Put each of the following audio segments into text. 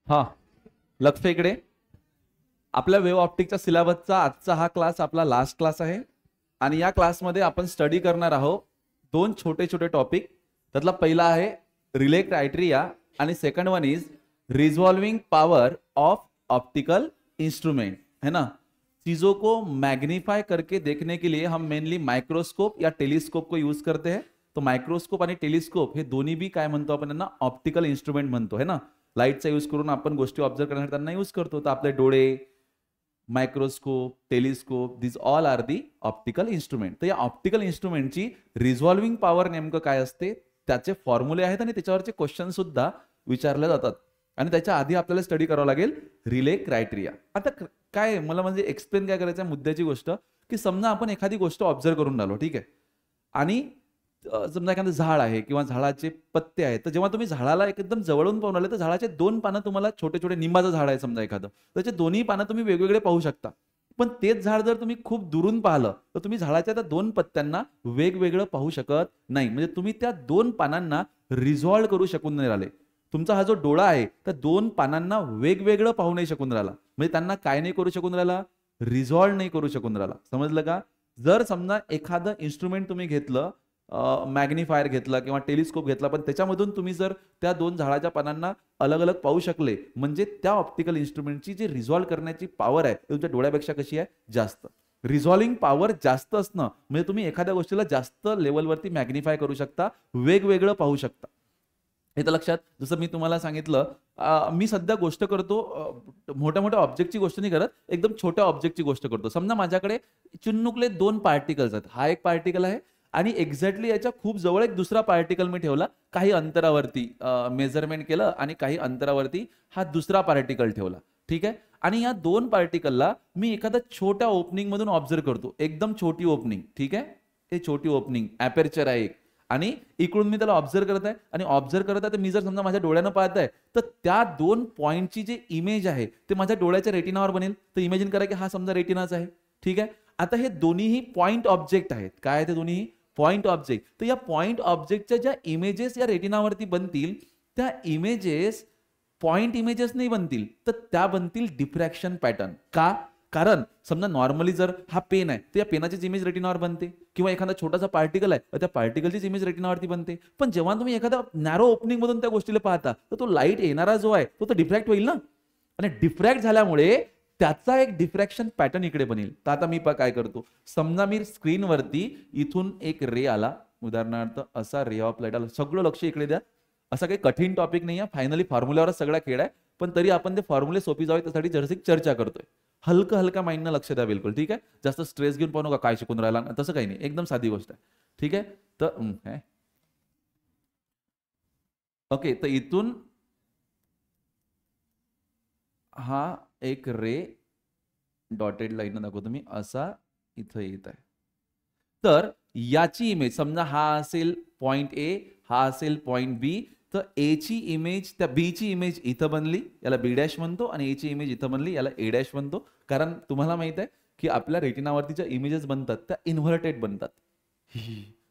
हा, लक्ष इकडे. आपल्या वेव्ह ऑप्टिकच्या सिलेबसचा आजचा हा क्लास आपला लास्ट क्लास आहे आणि या क्लासमध्ये आपण स्टडी करणार आहोत दोन छोटे छोटे टॉपिक. त्यातला पहिला आहे रिले क्रायटेरिया आणि second one is resolving power of optical instrument, है ना. चीजों को मैग्नीफाई करके देखने के लिए हम मेनली माइक्रोस्कोप या टेलिस्कोप को यूज करते हैं. तो माइक्रोस्कोप आणि टेलिस्कोप हे दोन्ही बी काय म्हणतो आपण त्यांना, ऑप्टिकल इन्स्ट्रुमेंट म्हणतो, है ना. लाईटचा यूज करून आपण गोष्टी ऑब्झर्व करण्यासाठी त्यांना यूज करतो. तर आपले डोळे, microscope, telescope, this all are the optical instrument. तर या ऑप्टिकल इन्स्ट्रुमेंटची रिझॉल्विंग पॉवर नेमकं काय असते, त्याचे फॉर्म्युले आहेत आणि त्याच्यावरचे क्वेश्चन सुद्धा विचारले जातात. आणि त्याच्या आधी आपल्याला स्टडी करावं लागेल रिले क्रायटेरिया. आता काय मला म्हणजे एक्सप्लेन काय करायचं मुद्द्याची गोष्ट, की समजा आपण एखादी गोष्ट ऑब्झर्व करून राहिलो, ठीक आहे, आणि समजा एखादं झाड आहे किंवा झाडाचे पत्ते आहेत. तर जेव्हा तुम्ही झाडाला एकदम जवळून पाहून आले तर झाडाचे दोन पानं तुम्हाला, छोटे छोटे निंबाचं झाड आहे समजा एखादं, त्याचे दोन्ही पानं तुम्ही वेगवेगळे पाहू शकता. पण तेच झाड जर तुम्ही खूप दुरून पाहिलं तर तुम्ही झाडाच्या त्या दोन पत्त्यांना वेगवेगळं पाहू शकत नाही. म्हणजे तुम्ही त्या दोन पानांना रिझॉल्व करू शकून नाही राहिले. तुमचा हा जो डोळा आहे त्या दोन पानांना वेगवेगळं पाहू नाही शकून राहिला, म्हणजे त्यांना काय नाही करू शकून राहिला, रिझॉल्व नाही करू शकून राहिला. समजलं का. जर समजा एखादं इन्स्ट्रुमेंट तुम्ही घेतलं, मॅग्निफायर घेतला किंवा टेलिस्कोप घेतला, पण त्याच्यामधून तुम्ही जर त्या दोन झाडाच्या पानांना अलग अलग पाहू शकले, म्हणजे त्या ऑप्टिकल इन्स्ट्रुमेंटची जी रिझॉल्व करण्याची पॉवर आहे तुमच्या डोळ्यापेक्षा कशी आहे, जास्त. रिझॉल्विंग पॉवर जास्त असणं म्हणजे तुम्ही एखाद्या गोष्टीला जास्त लेवलवरती मॅग्निफाय करू शकता, वेगवेगळं पाहू शकता. हे तर लक्षात. जसं मी तुम्हाला सांगितलं, मी सध्या गोष्ट करतो, मोठ्या मोठ्या ऑब्जेक्टची गोष्ट नाही करत, एकदम छोट्या ऑब्जेक्टची गोष्ट करतो. समजा माझ्याकडे चुन्नुकले दोन पार्टिकल्स आहेत. हा एक पार्टिकल आहे आणि एक्झॅक्टली याच्या खूप जवळ एक दुसरा पार्टिकल मी ठेवला, काही अंतरावरती मेजरमेंट केलं आणि काही अंतरावरती हा दुसरा पार्टिकल ठेवला, ठीक आहे. आणि या दोन पार्टिकलला मी एखाद्या छोट्या ओपनिंग मधून ऑब्झर्व करतो, एकदम छोटी ओपनिंग, ठीक आहे. हे छोटी ओपनिंग ॲपेर्चर आहे एक, आणि इकडून मी त्याला ऑब्झर्व करत आहे आणि ऑब्झर्व करत आहे. तर मी जर समजा माझ्या डोळ्यानं पाहत आहे तर त्या दोन पॉईंटची जे इमेज आहे ते माझ्या डोळ्याच्या रेटिनावर बनेल. तर इमॅजिन करा की हा समजा रेटिनाच आहे, ठीक आहे. आता हे दोन्हीही पॉईंट ऑब्जेक्ट आहेत. काय आहे ते दोन्हीही पॉइंट ऑब्जेक्ट. तर या पॉइंट ऑब्जेक्टच्या ज्या इमेजेस या रेटिनावरती बनतील त्या इमेजेस पॉइंट इमेजेस नाही बनतील, तर त्या बनतील डिफ्रॅक्शन पॅटर्न. का, कारण समजा नॉर्मली जर हा पेन आहे तर या पेनाचीच इमेज रेटिनावर बनते, किंवा एखादा छोटासा पार्टिकल आहे तर त्या पार्टिकलचीच इमेज रेटिनावरती बनते. पण जेव्हा तुम्ही एखादा नॅरो ओपनिंग मधून त्या गोष्टीला पाहता तर तो लाईट येणारा जो आहे तो डिफ्रॅक्ट होईल ना, आणि डिफ्रॅक्ट झाल्यामुळे त्याचा एक डिफ्रॅक्शन पॅटर्न इकडे बनेल. तर आता मी काय करतो, समजा मी स्क्रीनवरती इथून एक रे आला, उदाहरणार्थ असा रे ऑफ लाईट आला. सगळं लक्ष इकडे द्या. असा काही कठीण टॉपिक नाही आहे, फायनली फॉर्म्युल्यावरच सगळा खेळ आहे. पण तरी आपण ते फॉर्म्युले सोपी जावे त्यासाठी जराशी चर्चा करतोय. हलका हलका माइंडनं लक्ष द्या, बिलकुल, ठीक आहे. जास्त स्ट्रेस घेऊन पाहू नका काय शिकून राहिला, तसं काही नाही, एकदम साधी गोष्ट आहे, ठीक आहे. तर ओके, तर इथून हा एक रे डॉटेड लाईन दाखवतो मी, असा इथं येत आहे. तर याची इमेज समजा हा असेल पॉइंट ए, हा असेल पॉइंट बी. तर ए ची इमेज त्या बी ची इमेज इथं बनली, याला बी डॅश म्हणतो, आणि ए ची इमेज इथं बनली, याला ए डॅश म्हणतो. कारण तुम्हाला माहित आहे की आपल्या रेटिनावरती ज्या इमेजेस बनतात त्या इन्व्हर्टेड बनतात,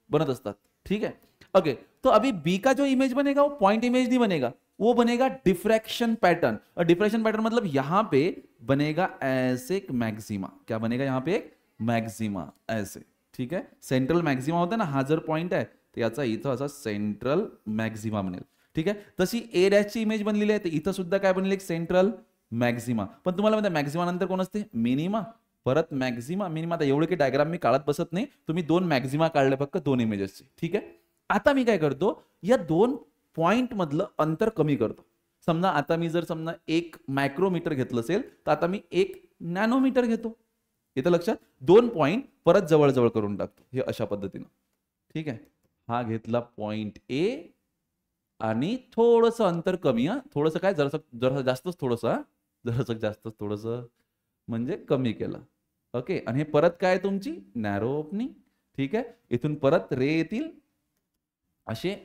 बनत असतात, ठीक है. ओके, तो अभी बी का जो इमेज बनेगा वो पॉइंट इमेज नहीं बनेगा, वो बनेगा डिफ्रैक्शन पैटर्न. और डिफ्रैक्शन पैटर्न मतलब यहां पे बनेगा ऐसे एक मैक्सिमा. क्या बनेगा यहां पे, एक मैक्सिमा ऐसे, ठीक है. सेंट्रल मैक्सिमा होता है ना, हा जर पॉइंट आहे तर याचा इथं असा सेंट्रल मैक्सिमा बनेल, ठीक आहे. तशी ए डॅश ची इमेज बनलेली आहे तर इथं सुद्धा काय बनली, एक सेंट्रल मॅक्सिमा. पण तुम्हाला माहिती आहे मॅक्सिमा नंतर कोण असते, मिनिमा, परत मॅक्सिमा, मिनिमा. आता एवढे काही डायग्राम मी काढत बसत नाही, तुम्ही दोन मॅक्सिमा काढले फक्त दोन इमेजेसचे, ठीक आहे. आता मी काय करतो, या दोन पॉइंट मधलं अंतर कमी करतो. समजा आता मी जर समजा एक मायक्रोमीटर घेतलं असेल तर आता मी एक नॅनोमीटर घेतो. इथं लक्षात, दोन पॉइंट परत जवळ जवळ करून टाकतो, हे अशा पद्धतीनं, ठीक आहे. हा घेतला पॉइंट ए आणि थोडंसं अंतर कमी, हा थोडंसं काय, जरा जास्तच थोडंसं, जरासं जास्तच थोडंसं म्हणजे कमी केलं, ओके. आणि हे परत काय तुमची नॅरो ओपनिंग, ठीक आहे. इथून परत रे येतील असे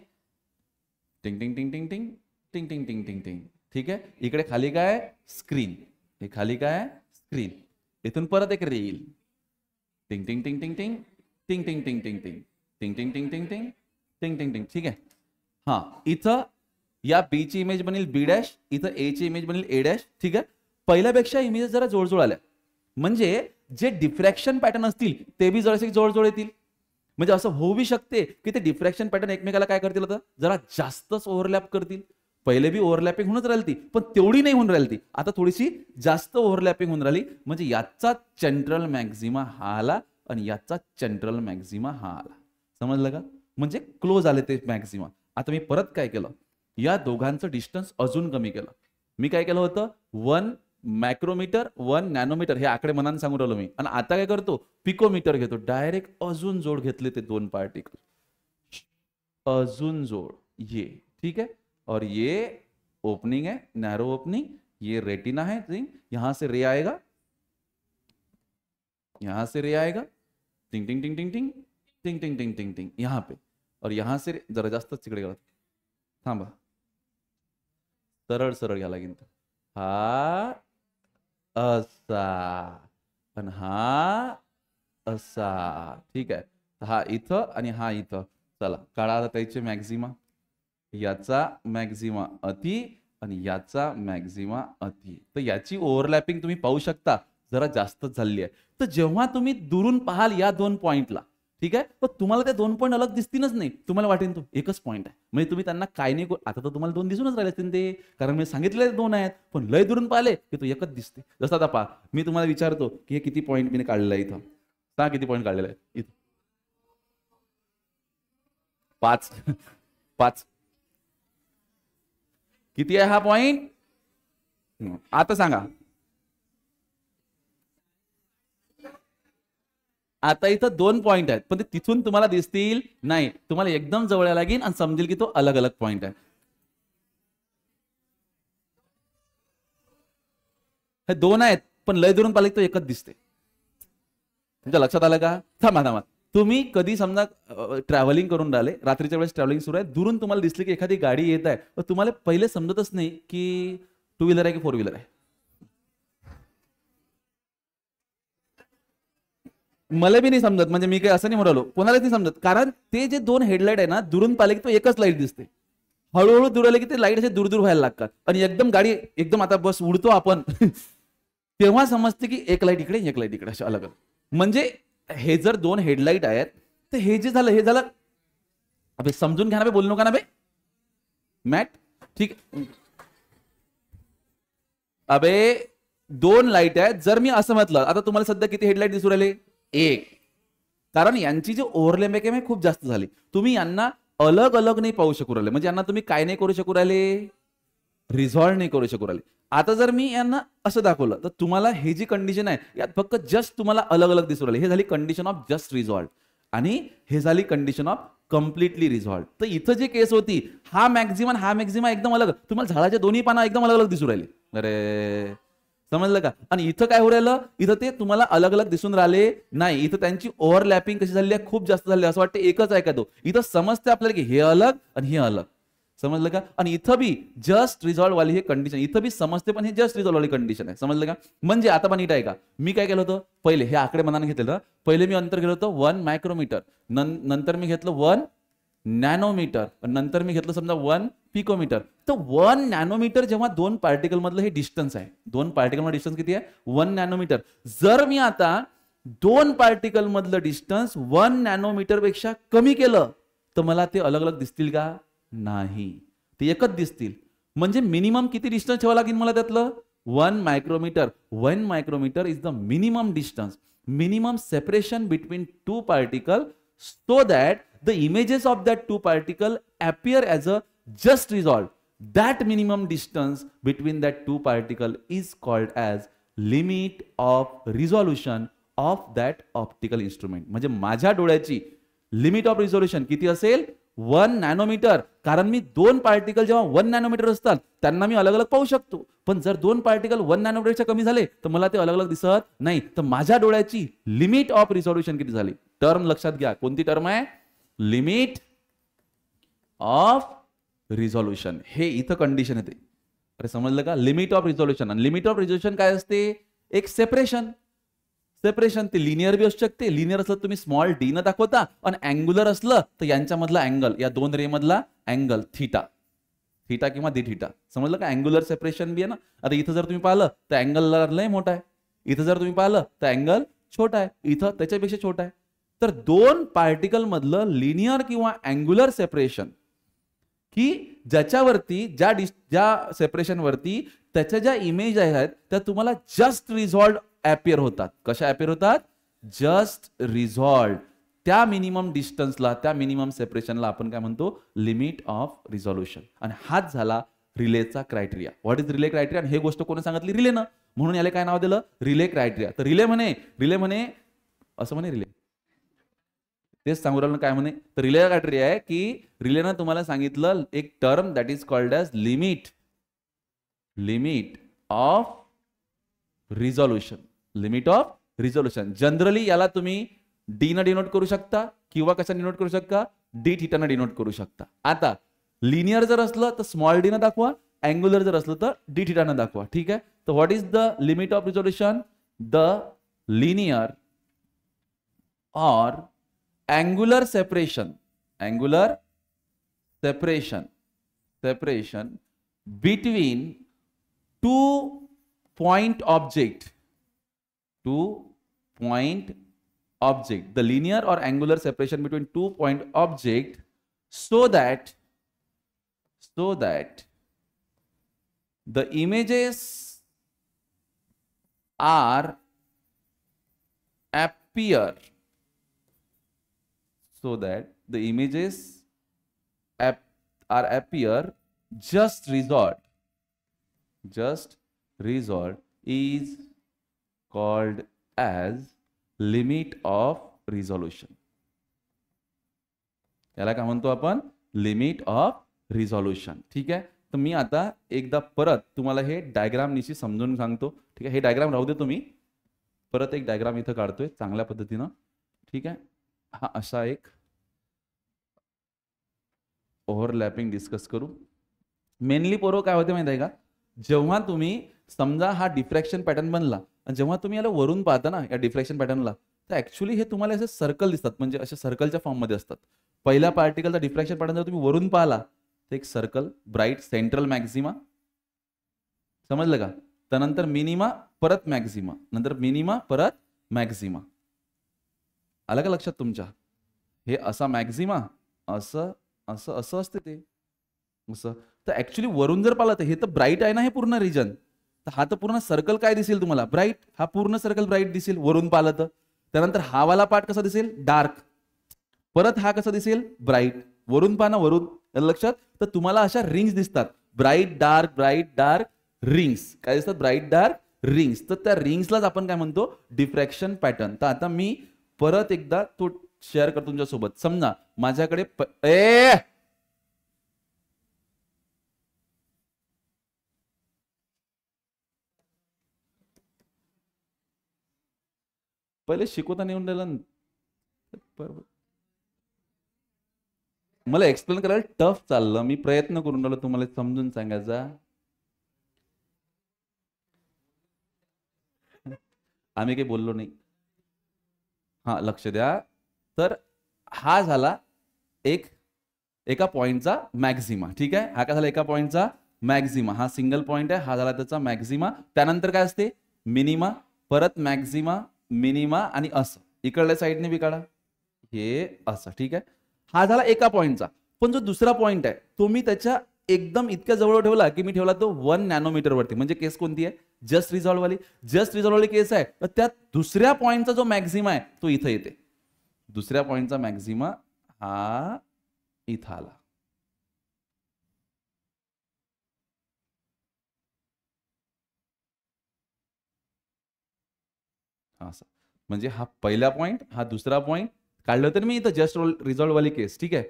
टिंग टिंग टिंग टिंग टिंग टिंग टिंग टिंग टिंग टिंग, ठीक आहे. इकडे खाली काय स्क्रीन, हे खाली काय स्क्रीन. इथून परत एक रे येईल, टिंग टिंग टिंग टिंग टिंग टिंग टिंग टिंग टिंग टिंग टिंग टिंग टिंग टिंग टिंग टिंग टिंग टिंग टिंग, ठीक आहे. हा, इथं या बी ची इमेज बनेल बी डॅश, इथं ए ची इमेज बनेल ए डॅश. ठीक आहे, पहिल्यापेक्षा इमेजेस जरा जोडजोड आल्या, म्हणजे जे डिफ्रॅक्शन पॅटर्न असतील ते बी जरासे जोडजोड येतील. म्हणजे असं होऊ शकते की ते डिफ्रॅक्शन पॅटर्न एकमेकाला काय करतील, आता जरा जास्तच ओव्हरलॅप करतील. पहिले बी ओव्हरलॅपिंग होऊनच राहिली ती, पण तेवढी नाही होऊन राहिली ती, आता थोडीशी जास्त ओव्हरलॅपिंग होऊन राहिली. म्हणजे याचा सेंट्रल मॅक्झिमा हा आला आणि याचा सेंट्रल मॅक्झिमा हा आला. समजलं का? म्हणजे क्लोज आले ते मॅक्झिमा. आता मी परत काय केलं, या दोघांचं डिस्टन्स अजून कमी केलं. मी काय केलं होतं, 1 मायक्रोमीटर 1 नॅनोमीटर हे आकडे मनाने सांगून राहिलो मी. आणि आता काय करतो, पिकोमीटर घेतो, डायरेक्ट अजून जोड घेतले ते दोन पार्टिकल, अजून जोड ये. ठीक है, और ये ओपनिंग है, नैरो ओपनिंग, ये रेटिना है, यहां से रे आएगा, यहां से रे आएगा, टिंग टिंग टिंग टिंग टिंग टिंग टिंग टिंग टिंग टिंग यहां पे, और यहां से जरा जास्तच तिकडे गेला, थांबा, सरळ सरळ घ्या लागेल. हा असा पण हा असा. ठीक आहे, हा इथं आणि हा इथं. चला काढा आता त्याचे मॅक्झिमा. याचा मॅक्झिमा अति आणि याचा मॅक्झिमा अति. तर याची ओव्हरलॅपिंग तुम्ही पाहू शकता जरा जास्तच झाली आहे. तर जेव्हा तुम्ही दुरून पाहाल या दोन पॉइंटला, ठीक आहे, पण तुम्हाला त्या दोन पॉईंट अलग दिसतीलच नाही, तुम्हाला वाटेल तो एकच पॉईंट आहे. म्हणजे तुम्ही त्यांना काय नाही, आता तर तुम्हाला दोन दिसूनच राहिले असतील ते, कारण मी सांगितले दोन आहेत, पण लय दुरून पाहिले की तो एकच दिसते. जसं आता पहा, मी तुम्हाला विचारतो की हे किती पॉईंट मी काढलेलं आहे, इथं सांगा किती पॉईंट काढलेला आहे. इथं 5 5 किती आहे हा पॉइंट? आता सांगा. आता इथं 2 पॉइंट आहेत, पण ते तिथून तुम्हाला दिसतील नाही, तुम्हाला एकदम जवळ लागेल आणि समजेल की तो अलग अलग पॉइंट आहे. हे 2 आहेत, पण लय दुरून पाहिले तो एकच दिसते. तुमच्या लक्षात आलं का? थांबा थांबा, तुम्ही कधी समजा ट्रॅव्हलिंग करून राहिले, रात्रीच्या वेळेस ट्रॅव्हलिंग सुरू आहे, दुरून तुम्हाला दिसली की एखादी गाडी येत आहे, तर तुम्हाला पहिले समजतच नाही की 2 व्हीलर आहे की 4 व्हीलर आहे. मला बी नाही समजत, म्हणजे मी काय असं नाही म्हणालो, कोणालाच नाही समजत, कारण ते जे 2 हेडलाईट आहे ना, दुरून पाहिले की तो एकच लाईट दिसते. हळूहळू दूर आले की ते लाईट असे दूर दूर व्हायला लागतात, आणि एकदम गाडी एकदम आता बस उडतो आपण तेव्हा समजते की एक लाईट इकडे एक लाईट इकडे असे अलग अलग. म्हणजे हे जर 2 हेडलाईट आहेत, तर हे जे झालं हे झालं. अबे समजून घ्या ना बे, बोलू नका ना बे मॅट. ठीक, अबे 2 लाईट आहेत, जर मी असं म्हटलं, आता तुम्हाला सध्या किती हेडलाईट दिसू राहिले? 1. कारण यांची जी ओव्हरलॅपिंग आहे खूप जास्त झाली. तुम्ही यांना अलग अलग नाही पाहू शकू राहिले, म्हणजे यांना तुम्ही काय नाही करू शकू राहिले, रिझॉल्व नाही करू शकू राहिले. आता जर मी यांना असं दाखवलं, तर तुम्हाला हे जी कंडिशन आहे यात फक्त जस्ट तुम्हाला अलग अलग दिसू राहिले. हे झाली कंडिशन ऑफ जस्ट रिझॉल्व, आणि हे झाली कंडिशन ऑफ कम्प्लिटली रिझॉल्व. तर इथं जे केस होती, हा मॅक्झिमा एकदम अलग, तुम्हाला झाडाच्या दोन्ही पाना एकदम अलग अलग दिसू राहिले. अरे समजलं का? आणि इथं काय हो राहिलं, इथं ते तुम्हाला अलग अलग दिसून राहिले नाही, इथं त्यांची ओव्हरलॅपिंग कशी झाली आहे, खूप जास्त झाली, असं वाटतं एकच आहे का तो. इथं समजते आपल्याला की हे अलग आणि हे अलग. समजलं का? आणि इथं बी जस्ट रिझॉल्व वाली हे कंडिशन, इथं बी समजते, पण हे जस्ट रिझॉल्व वाली कंडिशन आहे. समजलं का? म्हणजे आता पण नीट आहे का, मी काय केलं होतं, पहिले हे आकडे मनाने घेतलेलं, पहिले मी अंतर घेतलं होतं 1 मायक्रोमीटर, नंतर मी घेतलं 1 नॅनोमीटर, नंतर मी घेतलं समजा 1 पिकोमीटर. तर 1 नॅनोमीटर जेव्हा 2 पार्टिकल मधलं हे डिस्टन्स आहे, 2 पार्टिकल मधलं डिस्टन्स किती आहे? 1 नॅनोमीटर. जर मी आता 2 पार्टिकल मधलं डिस्टन्स 1 नॅनोमीटर पेक्षा कमी केलं, तर मला ते अलग अलग दिसतील का? नाही, ते एकच दिसतील. म्हणजे मिनिमम किती डिस्टन्स ठेवावं लागेल मला त्यातलं? 1 micrometre. 1 micrometre is the minimum distance, minimum separation between 2 particle, so that the images of that 2 particle appear as a just resolved. That minimum distance between that 2 particle is called as limit of resolution of that optical instrument. म्हणजे माझ्या डोळ्याची limit of resolution किती असेल? 1 nanometre. कारण मी 2 particle जेव्हा 1 nanometre असतात त्यांना मी अलग अलग पाहू शकतो, पण जर 2 पार्टिकल 1 नॅनोमीटरच्या कमी झाले तर मला ते अलग अलग दिसत नाही. तर माझ्या डोळ्याची लिमिट ऑफ रिझोल्युशन किती झाली? टर्म लक्षात घ्या, कोणती टर्म आहे? Limit of resolution. हे इथं कंडिशन येते. अरे समजलं का? Limit of resolution. आणि लिमिट ऑफ रिझोल्युशन काय असते? एक सेपरेशन. सेपरेशन ते लिनियर बी असू शकते, लिनियर असलं तुम्ही स्मॉल डी न दाखवता, आणि अँग्युलर असलं तर यांच्यामधला अँगल, या 2 रे मधला अँगल थीटा. थीटा किंवा डी थीटा. समजलं का? अँग्युलर सेपरेशन बी आहे ना. आता इथं जर तुम्ही पाहिलं तर अँगल लय मोठा आहे, इथं जर तुम्ही पाहिलं तर अँगल छोटा आहे, इथं त्याच्यापेक्षा छोटा आहे. तर दोन पार्टिकल मधलं लिनियर किंवा अँग्युलर सेपरेशन की ज्याच्यावरती ज्या सेपरेशन वरती त्याच्या ज्या इमेज आहेत त्या तुम्हाला जस्ट रिझॉल्व अपियर होतात. कशा अपियर होतात? Just resolve. त्या मिनिमम डिस्टन्सला, त्या मिनिमम सेपरेशनला आपण काय म्हणतो? Limit of resolution. आणि हाच झाला रिलेचा criteria. What is Rayleigh criteria? आणि हे गोष्ट कोणी सांगितली? रिलेनं. म्हणून याला काय नाव दिलं? Relay criteria. तर रिले म्हणे असं म्हणे रिले, तेच सांगू राहिलो काय म्हणे. तर रिले क्रायटेरिया आहे की रिलेनं तुम्हाला सांगितलं एक term that is called as limit of resolution. Limit of resolution. Generally याला तुम्ही डी न डिनोट करू शकता किंवा कशा डिनोट करू शकता? डी थीटा न डिनोट करू शकता. आता लिनियर जर असलं तर स्मॉल डी न दाखवा, अँग्युलर जर असलं तर डी थीटा न दाखवा. ठीक आहे. तर what is the limit of resolution? The linear or angular separation between two point object, the linear or angular separation between 2 point object, so that the images are appear just resolved is called as limit of resolution. याला काय म्हणतो आपण? Limit of resolution. ठीक आहे. तर मी आता एकदा परत तुम्हाला हे डायग्राम निशी समजून सांगतो. ठीक आहे. हे डायग्राम राहू दे, तुम्ही परत एक डायग्राम इथं काढतोय चांगल्या पद्धतीनं. ठीक आहे. हा असा एक ओव्हरलॅपिंग डिस्कस करू. मेनली पोरो काय होते माहिती आहे का? जेव्हा तुम्ही समजा हा डिफ्रॅक्शन पॅटर्न बनला आणि जेव्हा तुम्ही याला वरून पाहता ना या डिफ्रॅक्शन पॅटर्नला, तर ऍक्च्युली हे तुम्हाला असे सर्कल दिसतात, म्हणजे असे सर्कलच्या फॉर्म मध्ये असतात. पहिल्या पार्टिकलचा डिफ्रॅक्शन पॅटर्न जर तुम्ही वरून पाहिला तर एक सर्कल, ब्राईट सेंट्रल मॅक्झिमा, समजलं का? त्यानंतर मिनिमा, परत मॅक्झिमा, नंतर मिनिमा, परत मॅक्झिमा. आलं का लक्षात तुमच्या? हे असा मॅक्झिमा, असं असं असं असते ते असं. तर ऍक्च्युली वरून जर पाहिलं तर हे तर ब्राईट आहे ना, हे पूर्ण रिजन. तर हा तर पूर्ण सर्कल काय दिसेल तुम्हाला? ब्राईट. हा पूर्ण सर्कल ब्राईट दिसेल वरून पाहिलं तर. त्यानंतर हा वाला पार्ट कसा दिसेल? डार्क. परत हा कसा दिसेल? ब्राईट. वरून पहा ना, वरून. लक्षात? तर तुम्हाला अशा रिंग्स दिसतात, ब्राईट डार्क रिंग्स. काय दिसतात? Bright dark rings. तर त्या रिंग्सलाच आपण काय म्हणतो? Diffraction pattern. तर आता मी परत एकदा तो शेअर करतो तुमच्यासोबत. समजा माझ्याकडे पहिले शिकवता येऊन राहिलं, बरोबर. मला एक्सप्लेन करायला टफ चाललं, मी प्रयत्न करून राहिलो तुम्हाला समजून सांगायचा. आम्ही काही बोललो नाही. हा लक्ष द्या. तर हा झाला एका पॉइंटचा मॅक्झिमा. ठीक आहे. हा काय झाला? एका पॉइंटचा मॅक्झिमा. हा सिंगल पॉइंट आहे, हा झाला त्याचा मॅक्झिमा. त्यानंतर काय असते? मिनिमा, परत मॅक्झिमा, मिनिमा, आणि असं इकडल्या साईडने बी काढा, हे असं. ठीक आहे. हा झाला एका पॉइंटचा. पण जो दुसरा पॉइंट आहे तो मी त्याच्या एकदम इतक्या जवळ ठेवला की मी ठेवला तो 1 नॅनोमीटर वरती. म्हणजे केस कोणती आहे? जस्ट रिझॉल्व वाली केस आहे. तर त्या दुसऱ्या पॉइंटचा जो मॅक्झिमा आहे तो इथं येते. दुसऱ्या पॉइंटचा मॅक्झिमा हा इथं आला. असं. म्हणजे हा पहिला पॉइंट, हा दुसरा पॉइंट काढलं तर मी इथं जस्ट रिझॉल्व वाली केस. ठीक आहे.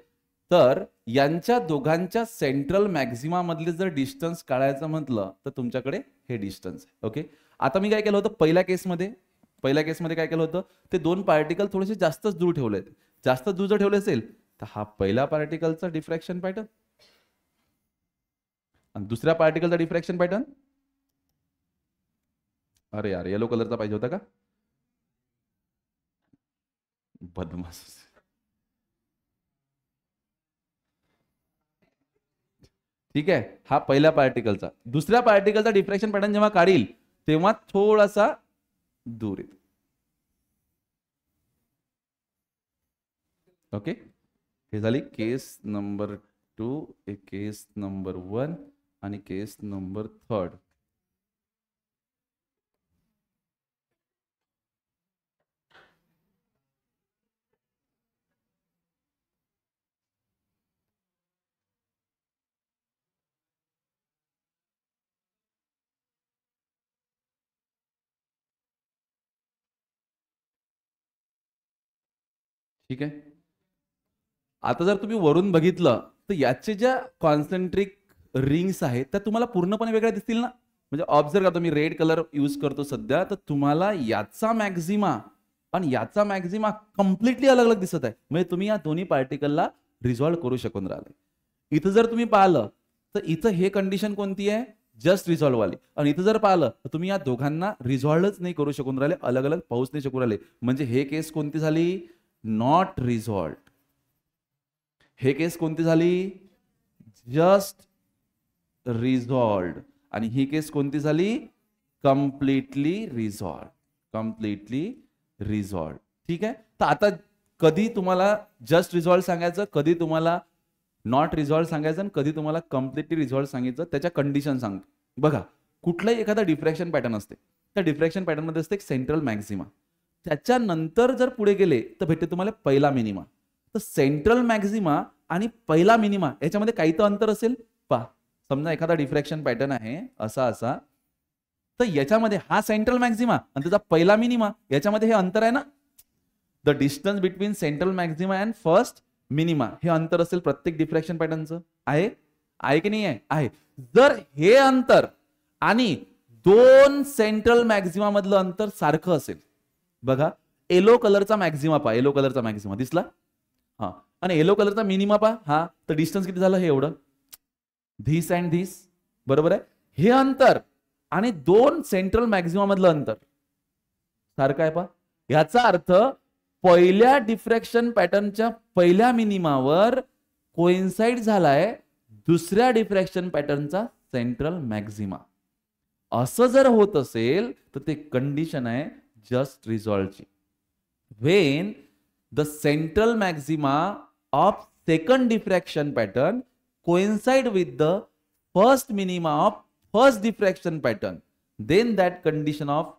तर यांच्या दोघांच्या सेंट्रल मॅक्झिमा मधले जर डिस्टन्स काढायचं म्हटलं तर तुमच्याकडे हे डिस्टन्स आहे. ओके. आता मी काय केलं होतं पहिल्या केसमध्ये काय केलं होतं? ते दोन पार्टिकल थोडेसे जास्तच दूर ठेवले. जास्त दूर जर ठेवले असेल तर हा पहिल्या पार्टिकलचा डिफ्रॅक्शन पॅटर्न आणि दुसऱ्या पार्टिकलचा डिफ्रॅक्शन पॅटर्न. अरे यार, येलो कलरचा पाहिजे होता का? बदमाश. ठीक आहे, हा पहिल्या पार्टिकलचा. दुसऱ्या पार्टिकलचा डिफ्रॅक्शन पॅटर्न जेव्हा काढील तेव्हा थोडासा दूर येतो. ओके, हे झाली केस नंबर 2, केस नंबर 1 आणि केस नंबर 3. ठीक आहे, आता जर तुम्ही वरून बघितलं तर याचे ज्या कॉन्सेंट्रिक रिंग्स आहेत त्या तुम्हाला पूर्णपणे वेगळ्या दिसतील ना. म्हणजे ऑब्झर्व करतो मी रेड कलर यूज करतो सध्या, तर तुम्हाला याचा मॅक्झिमा आणि याचा मॅक्झिमा कम्प्लिटली अलग अलग दिसत आहे. म्हणजे तुम्ही या दोन्ही पार्टिकलला रिझॉल्व्ह करू शकून राहिले. इथं जर तुम्ही पाहिलं तर इथं हे कंडिशन कोणती आहे, जस्ट रिझॉल्व्ह वाली. आणि इथं जर पाहिलं तर तुम्ही या दोघांना रिझॉल्व्हच नाही करू शकून राहिले, अलग अलग पाऊस नाही शकून राहिले. म्हणजे हे केस कोणती झाली, नॉट रिझॉल्व्ह. हे केस कोणती झाली, जस्ट रिझॉल्व्ड. आणि ही केस कोणती झाली, कम्प्लिटली रिझॉल्व्ड. कम्प्लिटली रिझॉल्व्ड. ठीक आहे, तर आता कधी तुम्हाला जस्ट रिझॉल्व्ह सांगायचं, कधी तुम्हाला नॉट रिझॉल्व्ह सांगायचं आणि कधी तुम्हाला कम्प्लिटली रिझॉल्व्ह सांगायचं, त्याच्या कंडिशन सांगतो. बघा, कुठलाही एखादा डिफ्रॅक्शन पॅटर्न असते, त्या डिफ्रॅक्शन पॅटर्न मध्ये असते एक सेंट्रल मॅक्झिमा. त्याच्यानंतर जर पुढे गेले तर भेटते तुम्हाला पहिला मिनिमा. तर सेंट्रल मॅक्झिमा आणि पहिला मिनिमा याच्यामध्ये काही तर अंतर असेल. पहा, समजा एखादा डिफ्रॅक्शन पॅटर्न आहे असा असा, तर याच्यामध्ये हा सेंट्रल मॅक्झिमा आणि त्याचा पहिला मिनिमा याच्यामध्ये हे अंतर आहे ना. The distance between central maxima and first minima हे अंतर असेल प्रत्येक डिफ्रॅक्शन पॅटर्नचं. आहे आहे की नाही आहे, आहे. जर हे अंतर आणि दोन सेंट्रल मॅक्झिमा मधलं अंतर सारखं असेल, बघा येलो कलरचा मॅक्झिमा पहा, येलो कलरचा मॅक्झिमा दिसला, हा, आणि येलो कलरचा मिनिमा पहा, हा, तर डिस्टन्स किती झालं, हे एवढं, धिस अँड धिस, बरोबर आहे. हे अंतर आणि दोन सेंट्रल मॅक्झिमा मधलं अंतर सारखं आहे पहा. याचा अर्थ पहिल्या डिफ्रॅक्शन पॅटर्नच्या पहिल्या मिनिमावर कोइन्साइड झालाय दुसऱ्या डिफ्रॅक्शन पॅटर्नचा सेंट्रल मॅक्झिमा. असं जर होत असेल तर ते कंडिशन आहे जस्ट रिझॉल्व्हची. When the central maxima of second diffraction pattern coincide with the first minima of first diffraction pattern, then that condition of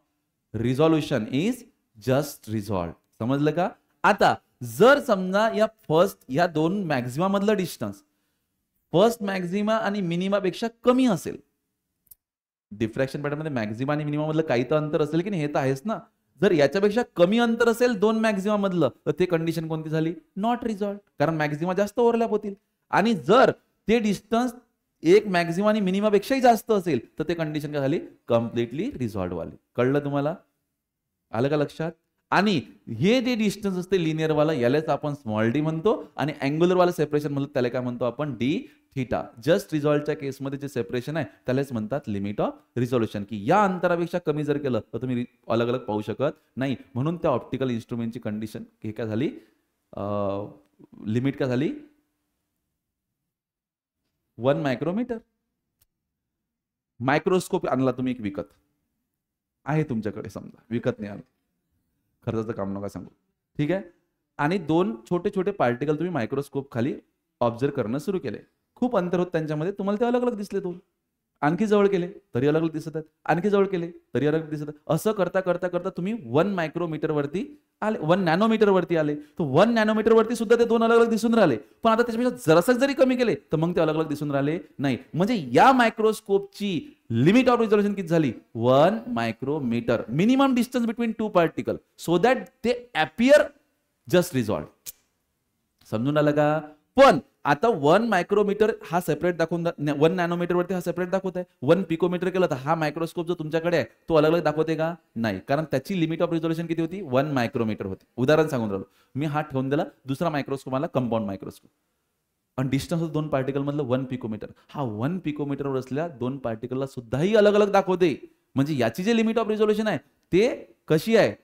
resolution is just resolve. समजलं का. आता जर समजा या दोन मॅक्झिमा मधलं डिस्टन्स फर्स्ट मॅक्झिमा आणि मिनिमा पेक्षा कमी असेल, डिफ्रॅक्शन पॅटर्न मध्ये मॅक्झिमा आणि मिनिमा मधलं काही तर अंतर असेल की नाही, हे तर आहेच ना. जर याच्यापेक्षा कमी अंतर असेल दोन मॅक्झिमा मधलं, तर ते कंडिशन कोणती झाली, नॉट रिझॉल्व्ह. कारण मॅक्झिमा जास्त ओव्हरलॅप होतील. आणि जर ते डिस्टन्स एक मॅक्झिमा आणि मिनिमा पेक्षाही जास्त असेल तर ते कंडिशन काय झाली, कम्प्लिटली रिझॉल्व्ह आली. कळलं तुम्हाला, आलं का लक्षात. आणि हे जे डिस्टन्स असते लिनियर वाला यालाच आपण स्मॉल डी म्हणतो, आणि अँग्युलर वाला सेपरेशन म्हणतो त्याला काय म्हणतो आपण, डी थीटा. जस्ट रिझॉल्व्हच्या केसमध्ये जे सेपरेशन आहे त्यालाच म्हणतात लिमिट ऑफ रिझॉल्युशन, की या अंतरापेक्षा कमी जर केलं तर तुम्ही अलग अलग पाहू शकत नाही. म्हणून त्या ऑप्टिकल इन्स्ट्रुमेंटची कंडिशन हे काय झाली, लिमिट काय झाली, 1 मायक्रोमीटर. मायक्रोस्कोप आणला तुम्ही एक विकत, आहे तुमच्याकडे, समजा विकत नाही आला, खर्चाचं काम नका सांगू, ठीक आहे. आणि दोन छोटे छोटे पार्टिकल तुम्ही मायक्रोस्कोप खाली ऑब्झर्व करणं सुरू केले. खूप अंतर होत त्यांच्यामध्ये, तुम्हाला ते अलग अलग दिसले. दोन आणखी जवळ केले तरी अलग अलग दिसत आहेत, आणखी जवळ केले तरी अलग अलग दिसत आहेत. असं करता करता करता तुम्ही 1 मायक्रोमीटर वरती आले, 1 नॅनोमीटर वरती आले. तर 1 नॅनोमीटर वरती सुद्धा ते दोन अलग अलग दिसून राहिले. पण आता त्याच्यापेक्षा जरासं जरी कमी केले तर मग ते अलग अलग दिसून राहिले नाही. म्हणजे या मायक्रोस्कोपची लिमिट ऑफ रिझॉल्युशन किती झाली, 1 micrometre. Minimum distance between two particle so that ते अपियर जस्ट रिझॉल्व्ह. समजून आलं का. पण आता 1 मायक्रोमीटर हा सेपरेट दाखवून 1 नॅनोमीटर वरती हा सेपरेट दाखवत आहे. 1 पिकोमीटर केलं तर हा मायक्रोस्कोप जो तुमच्याकडे आहे तो अलग अलग दाखवते का, नाही. कारण त्याची लिमिट ऑफ रिझॉल्युशन किती होती, 1 मायक्रोमीटर होती. उदाहरण सांगून राहिलो मी, हा ठेवून दिला. दुसरा मायक्रोस्कोप आला कंपाऊंड मायक्रोस्कोप, आणि डिस्टन्स होतं दोन पार्टिकल मधलं 1 पिकोमीटर. हा 1 पिकोमीटरवर असलेल्या दोन पार्टिकलला सुद्धाही अलग अलग दाखवते. म्हणजे याची जे लिमिट ऑफ रिझॉल्युशन आहे ते कशी आहे,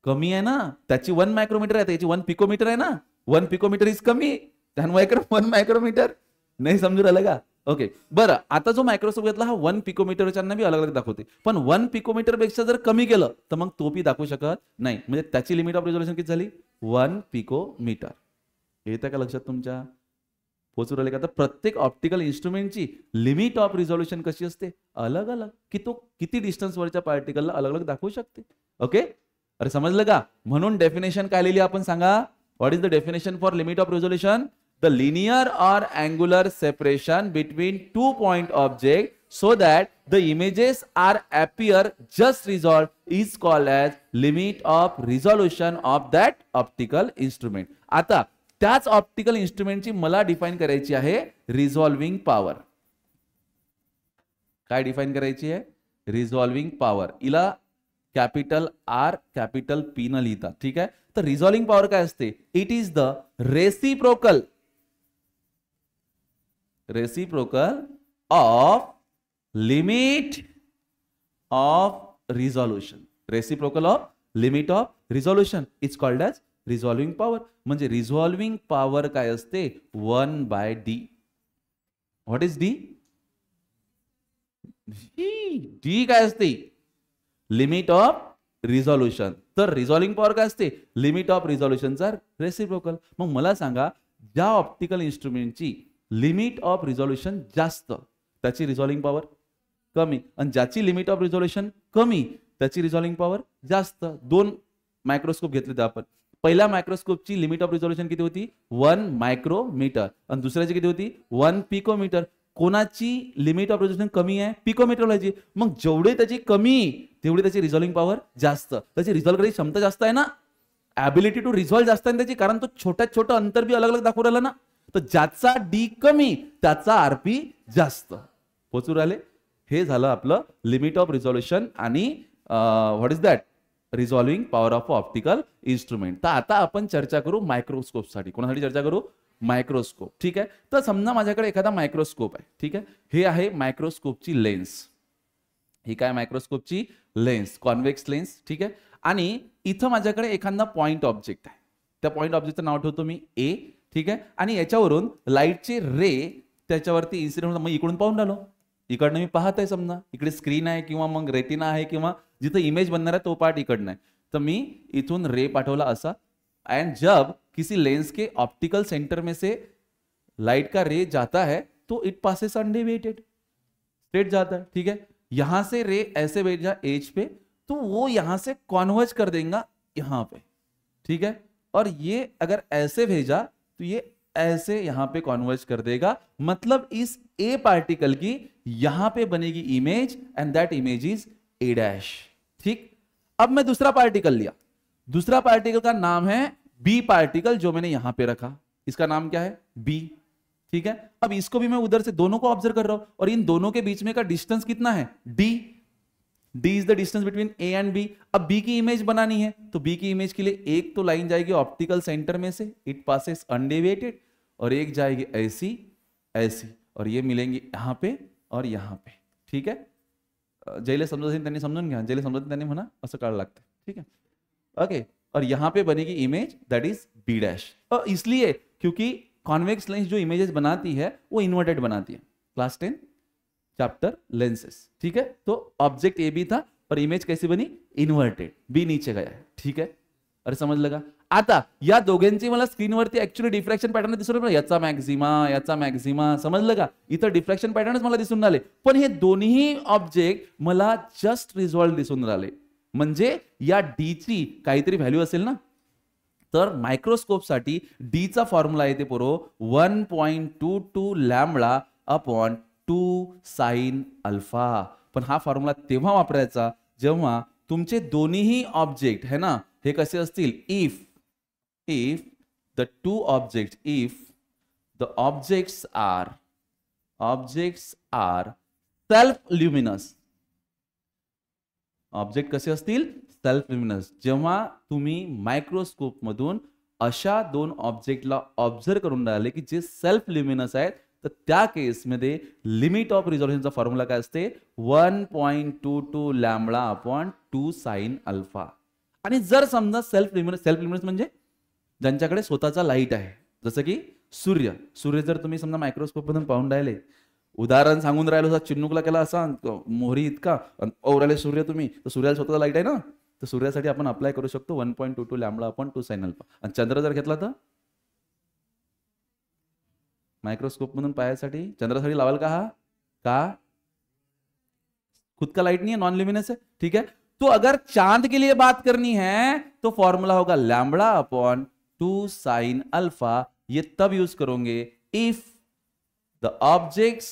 कमी आहे ना. त्याची 1 मायक्रोमीटर आहे, त्याची 1 पिकोमीटर आहे ना. 1 पिकोमीटर इज कमी. वन मायक्रोमीटर नाही समजू राहिलं का? ओके बरं, आता जो मायक्रोस्कोप घेतला हा 1 पिकोमीटरच्या बी अलग अलग दाखवते, पण 1 पिकोमीटर पेक्षा जर कमी केलं तर मग तो बी दाखवू शकत नाही, म्हणजे त्याची लिमिट ऑफ रिझोल्युशन किती झाली? 1 पिकोमीटर. येतं का लक्षात तुमच्या? पोहोचू राहिले का? तर प्रत्येक ऑप्टिकल इन्स्ट्रुमेंटची लिमिट ऑफ रिझोल्युशन कशी असते? अलग अलग, की तो किती डिस्टन्स वरच्या पार्टिकलला अलग अलग दाखवू शकते. ओके, अरे समजलं का? म्हणून डेफिनेशन काय लिहिली आपण सांगा? What is the definition for limit of resolution? The linear or angular separation between 2-point object so that the images are appear just resolved is called as limit of resolution of that optical instrument. आता त्याच optical इन्स्ट्रुमेंटची मला define करायची आहे रिझॉल्विंग power. काय define करायची आहे? रिझॉल्विंग power. इला capital R capital P न लिहिता. ठीक आहे, तर रिझॉल्विंग पॉवर काय असते? It is the reciprocal of limit of resolution. Reciprocal of limit of resolution. It's called as resolving power. म्हणजे resolving power काय असते? 1/d. What is d? d काय असते? Limit of resolution. तर रिझॉल्विंग पॉवर काय असते? लिमिट ऑफ रिझॉल्युशनचा reciprocal. मग मला सांगा, ज्या ऑप्टिकल इन्स्ट्रुमेंटची लिमिट ऑफ रिझॉल्युशन जास्त त्याची रिझॉल्विंग पॉवर कमी, आणि ज्याची लिमिट ऑफ रिझॉल्युशन कमी त्याची रिझॉल्विंग पॉवर जास्त. दोन मायक्रोस्कोप घेतले तर आपण, पहिल्या मायक्रोस्कोपची लिमिट ऑफ रिझॉल्युशन किती होती? 1 मायक्रोमीटर, आणि दुसऱ्याची किती होती? 1 पिकोमीटर. कोणाची लिमिट ऑफ रिझॉल्युशन कमी आहे? पिकोमीटर व्हायची. मग जेवढे त्याची कमी तेवढी त्याची रिझॉल्विंग पॉवर जास्त. त्याची रिझॉल्व करायची क्षमता जास्त आहे ना, ॲबिलिटी टू रिझॉल्व जास्त आहे त्याची, कारण तो छोट्यात छोटं अंतर बी अलग अलग दाखवू राहिला ना. तर ज्याचा डी कमी त्याचा आरपी जास्त. पोचू राहिले? हे झालं आपलं लिमिट ऑफ रिझॉल्युशन आणि what is that? Resolving power of optical instrument. तर आता आपण चर्चा करू मायक्रोस्कोप साठी. कोणासाठी चर्चा करू? मायक्रोस्कोप. ठीक आहे, तर समजा माझ्याकडे एखादा मायक्रोस्कोप आहे. ठीक आहे, हे आहे मायक्रोस्कोपची लेन्स. ही काय? मायक्रोस्कोपची लेन्स, कॉन्व्हेक्स लेन्स. ठीक आहे, आणि इथं माझ्याकडे एखादा पॉइंट ऑब्जेक्ट आहे. त्या पॉइंट ऑब्जेक्टचं नाव ठेवतो मी ए. ठीक आहे, आणि याच्यावरून लाईटचे रे त्याच्यावरती इन्सिडेंट होतात. मग इकडून पाहून राहिलो, इकडनं मी पाहत आहे, समजा इकडे स्क्रीन आहे किंवा मग रेटिना आहे किंवा जिथे इमेज बनणार आहे तो पार्ट इकडनं आहे. तर मी इथून रे पाठवला असा, एंड जब किसी लेंस के ऑप्टिकल सेंटर में से लाइट का रे जाता है तो इट पासेस अनडेविएटेड, स्ट्रेट जाता है. ठीक है, यहां से रे ऐसे भेजा एज पे, तो वो यहां से कॉन्वर्ज कर देगा यहां पे. ठीक है, और ये अगर ऐसे भेजा तो ये ऐसे यहां पे कॉन्वर्ज कर देगा. मतलब इस ए पार्टिकल की यहां पे बनेगी image, end that image is a dash. ठीक, अब मैं दूसरा पार्टिकल लिया. दूसरा पार्टिकल का नाम है बी पार्टिकल, जो मैंने यहां पे रखा. इसका नाम क्या है? बी. ठीक है, अब इसको भी मैं उधर से दोनों को ऑब्जर्व कर रहा हूं, और इन दोनों के बीच में का डिस्टेंस कितना है? D. D is the distance between A and B. अब बी की इमेज बनानी है, तो बी की इमेज के लिए एक तो लाइन जाएगी ऑप्टिकल सेंटर में से, इट पासेस अनडेविएटेड, और एक जाएगी ऐसी ऐसी, और ये मिलेंगे यहां पे और यहां पे. ठीक है, जैले समजत त्यांनी समजून घ्या, जैले समजत त्यांनी म्हणा असं काढ लागतं. ठीक है, ओके, और यहां पे बनेगी image that is B dash. और इसलिए क्योंकि कॉन्वेक्स लेंस जो इमेजेस बनाती है वो इन्वर्टेड बनाती है. Class 10 chapter lenses. ठीक है, तो ऑब्जेक्ट ए बी था और इमेज कैसी बनी? इन्वर्टेड. बी नीचे गया है. ठीक है, अरे समजलं का? आता या दोघांची मला स्क्रीनवरती ऍक्च्युअली डिफ्रॅक्शन पॅटर्न दिसून राहिले. याचा मॅक्झिमा समजलं का? इथं डिफ्रॅक्शन पॅटर्नच मला दिसून राहिले, पण हे दोन्ही ऑब्जेक्ट मला जस्ट रिझॉल्व दिसून राहिले. म्हणजे या डी ची काहीतरी व्हॅल्यू असेल ना. तर मायक्रोस्कोप साठी डी चा फॉर्म्युला येते पोरो 1.22 लॅम्बडा अपॉन 2 साइन अल्फा. पण हा फॉर्म्युला तेव्हा वापरायचा जेव्हा तुमचे दोन्हीही ऑब्जेक्ट है ना हे कसे असतील? If the two object, if the objects are self luminous. Object कसे असतील? Self luminous. जेव्हा तुम्ही मायक्रोस्कोप मधून अशा दोन ऑब्जेक्टला ऑब्झर्व करून राहिले की जे सेल्फ ल्युमिनस आहेत, तर त्या केसमध्ये लिमिट ऑफ रिझॉल्युशनचा फॉर्म्युला काय असते? 1.22 लॅम्बडा अपॉन 2 साइन अल्फा. आणि जर समजा सेल्फ ल्युमिनस म्हणजे ज्यांच्याकडे स्वतःचा लाईट आहे, जसं की सूर्य सूर्य जर तुम्ही समजा मायक्रोस्कोप मधून पाहून राहिले, उदाहरण सांगून राहिलो चिन्नुकला केला असा मोहरी इतका ओवराले सूर्य तुम्ही, तर सूर्याला स्वतःचा लाईट आहे ना, तर सूर्यासाठी आपण अप्लाय करू शकतो 1.22 लॅम्बडा अपॉन 2 साइन अल्फा. आणि चंद्र जर घेतला तर माइक्रोस्कोप मधून पाहायसाठी चंद्रासाठी लावाल का हा, का खुद का लाइट नहीं है, नॉन ल्यूमिनस है. ठीक है, तो अगर चांद के लिए बात करनी है तो फॉर्मूला होगा लैम्बडा अपॉन 2 साइन अल्फा. ये तब यूज करोगे if the objects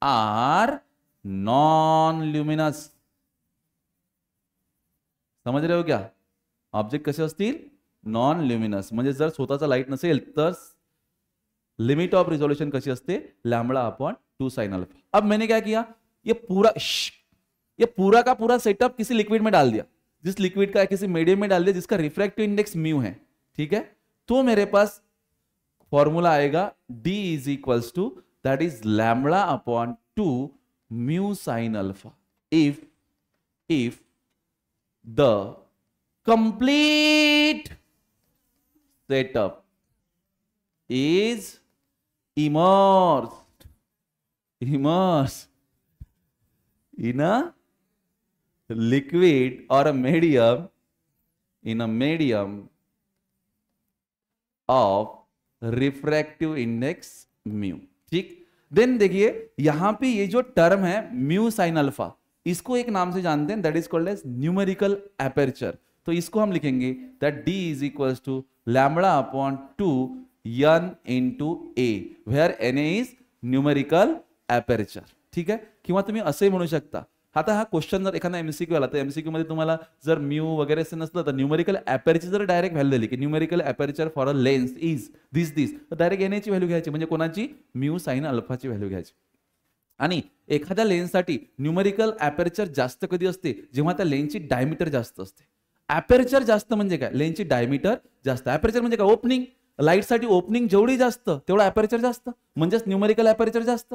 are non luminous. समझ रहे हो क्या? ऑब्जेक्ट कसे असतील, नॉन ल्युमिनस. म्हणजे जर स्वतःचा लाईट नसेल तर लिमिट ऑफ रिजोल्यूशन कशी असते, लैम्बडा अपॉन 2 साइन अल्फा. अब मैंने क्या किया, ये पूरा का पूरा सेटअप किसी लिक्विड में डाल दिया, जिस लिक्विड का किसी मीडियम में डाल दिया जिसका रिफ्रैक्टिव इंडेक्स म्यू है. ठीक है, तो मेरे पास फॉर्मूला आएगा D is equals to that is lambda upon 2 mu sine alpha if the complete setup is immersed in a liquid or a medium of refractive index mu. ठीक, then देखिए यहां पे ये जो टर्म है म्यू साइन अल्फा, इसको एक नाम से जानते हैं, that is called as numerical aperture. तो इसको हम लिखेंगे that D is equals to lambda upon 2 n into a, where na is numerical aperture. ठीक आहे, किंवा तुम्ही असे म्हणू शकता, आता हा क्वेश्चन जर एखादा एमसीक्यू आला तर एमसीक्यू मध्ये तुम्हाला जर म्यू वगैरे असं नसलं तर न्यूमेरिकल एपर्चर जर डायरेक्ट व्हॅल्यू दिली की numerical aperture for a lens is this तर डायरेक्ट एनएची व्हॅल्यू घ्यायची, म्हणजे कोणाची, म्यू साइन अल्फाची व्हॅल्यू घ्यायची. आणि एखाद्या लेन्ससाठी न्यूमेरिकल एपर्चर जास्त कधी असते, जेव्हा त्या लेन्सची डायमीटर जास्त असते. एपर्चर जास्त म्हणजे काय, लेन्सची डायमीटर जास्त. एपर्चर म्हणजे काय, ओपनिंग. लाईट साठी ओपनिंग जेवढी जास्त तेवढा एपर्चर जास्त, म्हणजेच न्यूमेरिकल एपर्चर जास्त.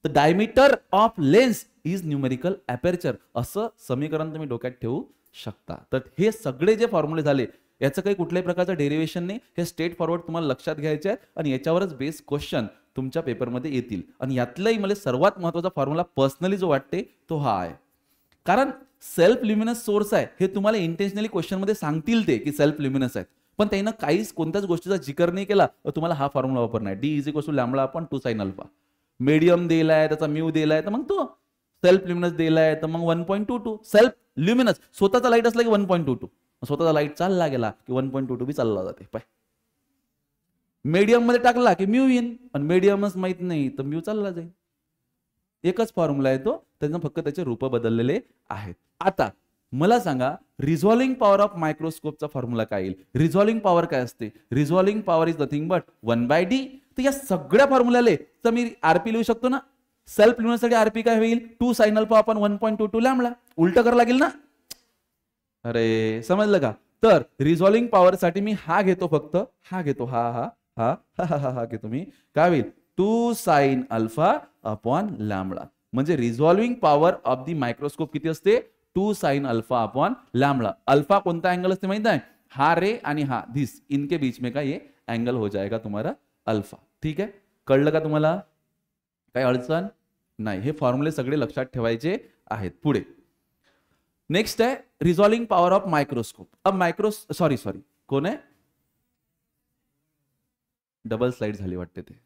तर diameter of lens is numerical aperture, असं समीकरण तुम्ही डोक्यात ठेवू शकता. तर हे सगळे जे फॉर्म्युले झाले याचं काही कुठल्याही प्रकारचं डेरिव्हेशन नाही, हे स्ट्रेट फॉरवर्ड तुम्हाला लक्षात घ्यायचे आहे आणि याच्यावरच बेस क्वेश्चन तुमच्या पेपरमध्ये येतील. आणि यातलाही मला सर्वात महत्वाचा फॉर्म्युला पर्सनली जो वाटते तो हा आहे, कारण सेल्फ ल्युमिनस सोर्स आहे हे तुम्हाला इंटेन्शनली क्वेश्चन मध्ये सांगतील ते की सेल्फ ल्युमिनस आहेत, पण त्यानं काहीच कोणत्याच गोष्टीचा जिकर नाही केला, तुम्हाला हा फॉर्म्युला वापरणार आहे. D is equal to lambda upon 2 sine alpha. Medium दिलाय, त्याचा म्यू दिलाय, तर मग तो सेल्फ ल्युमिनस दिलाय, तर मग 1.22. सेल्फ ल्युमिनस स्वतःचा लाईट असला की 1.22, स्वतःचा लाईट चालला गेला की 1.22 बी चालला जाते. पाय मीडियम मध्ये टाकला की म्यू येईन, आणि मीडियमच माहित नाही तर म्यू चालला जाईल. एकच फॉर्म्युला आहे तो, त्यानं फक्त त्याचे रूप बदललेले आहेत. आता मला सांगा रिझॉल्विंग पॉवर ऑफ मायक्रोस्कोपचा फॉर्म्युला काय येईल. रिझॉल्विंग पॉवर काय असते, resolving power is nothing but 1/d. तर या सगळ्या फॉर्म्युल्याले तर मी आरपी लिहू शकतो ना. सेल्फ ल्युमिनससाठी आरपी काय होईल, 2 साइन अल्फा आपण 1.22 लॅम्बडा. उलट करावं लागेल ना, अरे समजलं का. तर रिझॉल्विंग पॉवर साठी मी हा घेतो, फक्त हा घेतो, हा हा हा हा हा हा घेतो मी. काय होईल, 2 साइन अल्फा अपॉन लॅम्बडा. म्हणजे resolving power of the microscope किती असते, 2 sine alpha upon lambda. Alpha कौन सा एंगल असते माहिती है, हा रे आणि हा दिस, इनके बीच में का ये एंगल हो जाएगा तुम्हारा अल्फा. ठीक है, कळलं का तुम्हाला, काही अडचण नाही. हे फॉर्म्युले सगळे लक्षात ठेवायचे आहेत. पुढे नेक्स्ट है रिजॉल्विंग पावर ऑफ माइक्रोस्कोप. अब सॉरी कोण आहे, डबल स्लाइड झाली वाटते ते.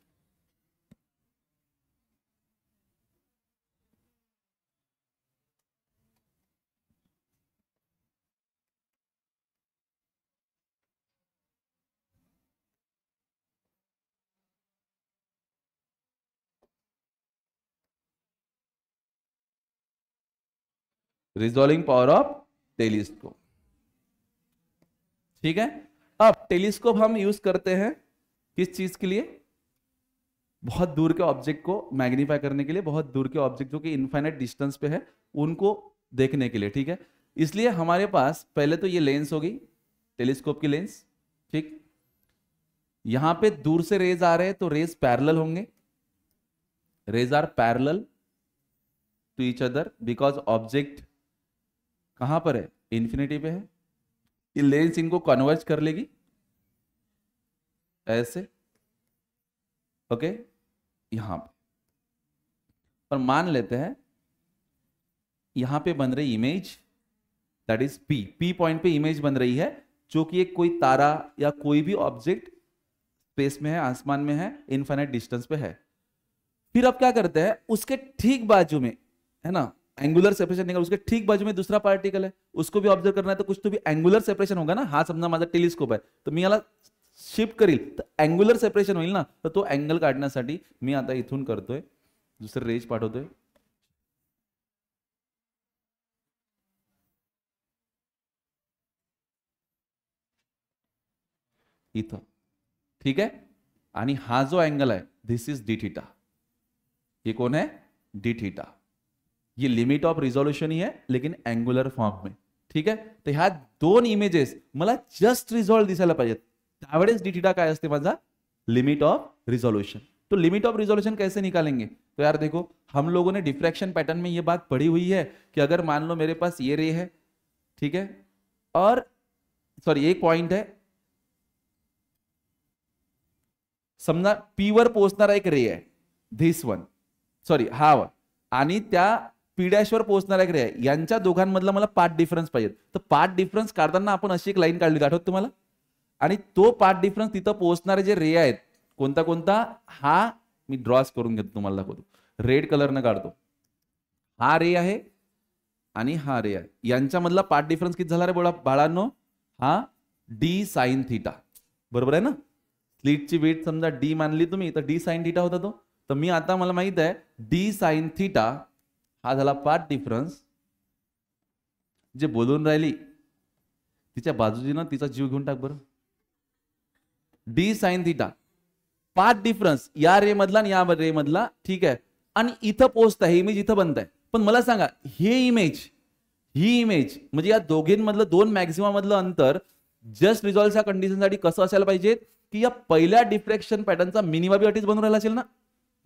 Resolving power of telescope. ठीक है, अब टेलीस्कोप हम यूज करते हैं किस चीज के लिए, बहुत दूर के ऑब्जेक्ट को मैग्नीफाई करने के लिए, बहुत दूर के ऑब्जेक्ट जो कि इनफाइनाइट डिस्टेंस पे है उनको देखने के लिए. ठीक है, इसलिए हमारे पास पहले तो ये लेंस होगी, टेलीस्कोप की लेंस. ठीक, यहां पे दूर से रेज आ रहे हैं तो रेज पैरेलल होंगे, rays are parallel to each other because object कहां पर है, इन्फिनिटी पे है. ये लेंस इनको कन्वर्ज कर लेगी, ऐसे, ओके, यहां पे। और मान लेते हैं यहां पे बन रही image, that is P point पे इमेज बन रही है, जो कि एक कोई तारा या कोई भी ऑब्जेक्ट स्पेस में है, आसमान में है, इनफाइनाइट डिस्टेंस पे है। फिर अब क्या करते हैं, उसके ठीक बाजू में, है ना, एंगुलर सेपरेशन निकल, उसके ठीक बाजू में दूसरा पार्टिकल है, उसको भी ऑब्जर्व करना है, तो कुछ तो भी एंगुलर सेपरेशन होगा ना। हा समजा माझा टेलिस्कोप आहे, तर मी याला शिफ्ट करील तर अँग्युलर सेपरेशन होईल ना, तर तो अँगल काढण्यासाठी मी आता इथून करतोय, दुसरं रेज पाठवतोय, इथं, ठीक है। आणि हा जो एंगल है दिस इज डी थीटा, ये कौन है, डी थीटा। ये लिमिट ऑफ रिझोल्यूशन ही है लेकिन एंगुलर फॉर्म में, ठीक है। तर ह्या दोन इमेजेस मला जस्ट रिझॉल्व दिसायला पाहिजेत, त्यावेळेस डी थीटा काय असते माझा, लिमिट ऑफ रिजोल्यूशन। तो लिमिट ऑफ रिजोल्यूशन कैसे निकालेंगे, तो यार देखो हम लोगों ने डिफ्रैक्शन पैटर्न में ये बात पढ़ी हुई है कि अगर मान लो मेरे पास ये रे है, ठीक है, और सॉरी एक पॉइंट है, समजा पी वर पोहोचणारा एक रे आहे, धिस वन, सॉरी हा वन, आणि त्या पी डॅश वर पोहोचणारा एक रे आहे, यांच्या दोघांमधला मला पाथ डिफरन्स पाहिजे। तर पाथ डिफरन्स काढताना आपण अशी एक लाईन काढली, आठवत तुम्हाला, आणि तो पाथ डिफरन्स तिथं पोहोचणारे जे रे आहेत कोणता कोणता, हा मी ड्रॉस करून घेतो, तुम्हाला दाखवतो, रेड कलरने काढतो, हा रे आहे आणि हा रे आहे, यांच्यामधला पाथ डिफरन्स किती झाला रे बाळांनो, हा डी साइन थीटा, बरोबर आहे ना। स्लिटची वेट समजा डी मानली तुम्ही, तर डी साइन थीटा होता तो, तर मी आता मला माहित आहे डी साइन थीटा हा झाला पाथ डिफरन्स, जे बोलून राहिली तिच्या बाजूची ना तिचा जीव घेऊन टाक बरं, D sine theta path difference या रे मधला आणि या रे मधला, ठीक आहे, आणि इथं पोहोचत आहे, इमेज इथं बनत आहे। पण मला सांगा हे इमेज, ही इमेज म्हणजे या दोघींमधलं दोन मॅक्झिमा मधलं अंतर जस्ट रिझॉल्व्हच्या कंडिशनसाठी कसं असायला पाहिजे, की या पहिल्या डिफ्रॅक्शन पॅटर्नचा मिनिमा बी अटीच बनून राहिला असेल ना,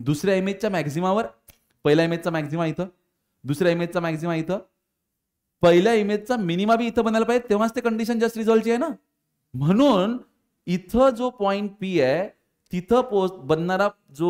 दुसऱ्या इमेजच्या मॅक्झिमावर, पहिल्या इमेजचा मॅक्झिमा इथं, दुसऱ्या इमेजचा मॅक्झिमा इथं, पहिल्या इमेजचा मिनिमा बी इथं बनायला पाहिजे, तेव्हाच ते कंडिशन जस्ट रिझॉल्व्हची आहे ना। म्हणून इथं जो पॉइंट पी आहे तिथं बनणारा जो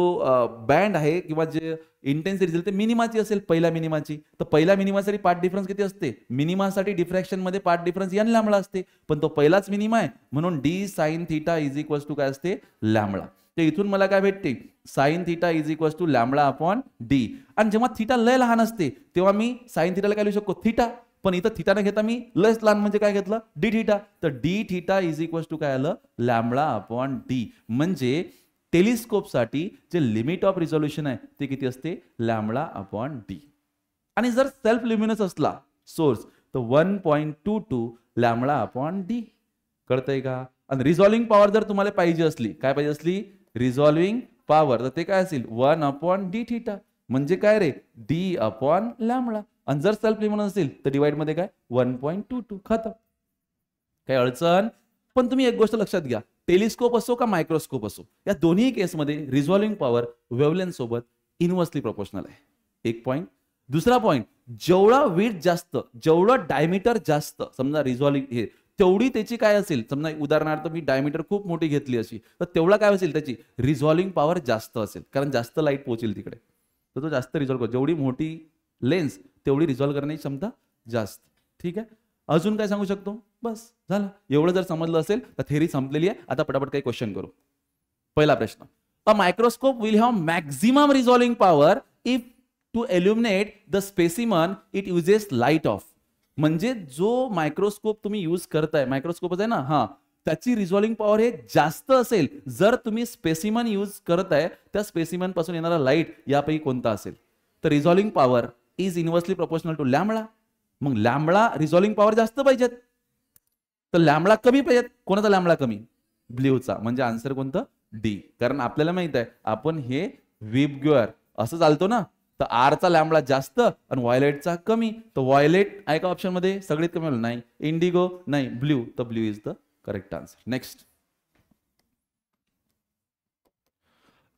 बँड आहे किंवा जे इंटेन्सिटी दिली ते मिनिमाची असेल, पहिल्या मिनिमाची, तर पहिल्या मिनिमासाठी पाथ डिफरन्स किती असते, मिनिमासाठी डिफ्रॅक्शन मध्ये पाथ डिफरन्स एन लॅम्बडा असते, पण तो पहिलाच मिनिमा आहे, म्हणून D sine theta is equals to काय असते, लॅम्बडा। तर इथून मला काय भेटते, sine theta is equals to lambda upon D, आणि जेव्हा थीटा लय लहान असते तेव्हा मी साइन थीटाला काय लिहू शकतो, थीटा, पण इथं थीटा न घेता मी लस लहान म्हणजे काय घेतलं, डी थीटा, तर D theta is equals to काय आलं, लॅम्बडा अपॉन डी। म्हणजे टेलिस्कोप साठी जे लिमिट ऑफ रिझोल्यूशन आहे ते किती असते, लॅम्बडा अपॉन डी। आणि जर सेल्फ ल्युमिनस असला सोर्स तर 1.22 लॅम्बडा अपॉन डी, कळतंय का। आणि रिझॉल्विंग पॉवर जर तुम्हाला पाहिजे असली, काय पाहिजे असली, रिझॉल्विंग पॉवर, तर ते काय असेल 1 अपॉन डी थीटा, म्हणजे काय रे, डी अपॉन लॅम्बडा। आणि जर सेल्फ ल्युमिनस असेल तर डिवाइड मध्ये काय 1.22, खतम, काय अडचण। पण तुम्ही एक गोष्ट लक्षात घ्या, टेलिस्कोप असो का मायक्रोस्कोप असो, या दोन्ही केसमध्ये रिझॉल्विंग पॉवर वेव्हलेंथ सोबत इनव्हर्सली प्रोपोर्शनल आहे, एक पॉइंट। दुसरा पॉइंट, जेवढा वेट जास्त, जेवढं डायमीटर जास्त, समजा रिझॉल्विंग हे, तेवढी त्याची काय असेल, समजा उदाहरणार्थ मी डायमीटर खूप मोठी घेतली अशी, तर तेवढा काय असेल त्याची रिझॉल्विंग पॉवर जास्त असेल, कारण जास्त लाईट पोहोचेल तिकडे, तर तो जास्त रिझॉल्व करतो, जेवढी मोठी लेन्स तेवढी रिझॉल्व करण्याची क्षमता जास्त, ठीक आहे। अजून काय सांगू शकतो, बस झालं, एवढं जर समजलं असेल तर थेरी संपलेली आहे। आता पटापट काही क्वेश्चन करू। पहिला प्रश्न, a microscope will have maximum resolving power if to illuminate the specimen it uses light of, म्हणजे जो मायक्रोस्कोप तुम्ही यूज करताय, मायक्रोस्कोप आहे ना, हा, त्याची रिझॉल्विंग पॉवर हे जास्त असेल जर तुम्ही स्पेसिमन यूज करताय, त्या स्पेसिमन पासून येणारा लाईट यापैकी कोणता असेल, तर resolving power is inversely proportional to lambda. मग लॅम्बडा रिझॉल्विंग पॉवर जास्त पाहिजेत, तर लॅम्बडा कमी पाहिजेत, कोणाचा लॅम्बडा कमी, ब्ल्यूचा, म्हणजे आन्सर कोणतं, डी, कारण आपल्याला माहित आहे आपण हे विबग्युअर असं चालतो ना, तर आर चा लॅम्बडा जास्त आणि व्हायलेटचा कमी, तर व्हायलेट आहे का ऑप्शन मध्ये, सगळ्यात कमी नाही, इंडिगो नाही, ब्ल्यू, तर blue is the correct answer. Next,